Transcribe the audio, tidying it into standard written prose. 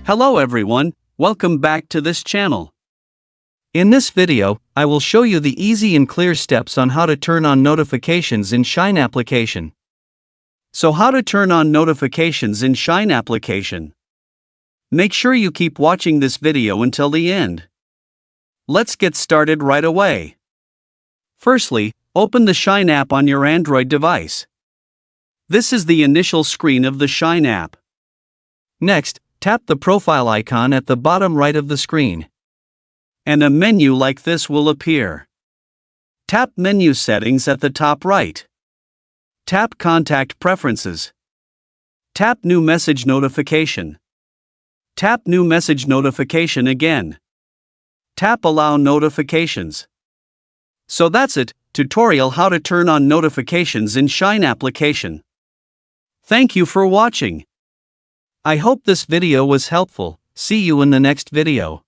Hello everyone, welcome back to this channel. In this video, I will show you the easy and clear steps on how to turn on notifications in Shein application. So how to turn on notifications in Shein application? Make sure you keep watching this video until the end. Let's get started right away. Firstly, open the Shein app on your Android device. This is the initial screen of the Shein app. Next, tap the profile icon at the bottom right of the screen. And a menu like this will appear. Tap Menu Settings at the top right. Tap Contact Preferences. Tap New Message Notification. Tap New Message Notification again. Tap Allow Notifications. So that's it, tutorial how to turn on notifications in Shein application. Thank you for watching. I hope this video was helpful. See you in the next video.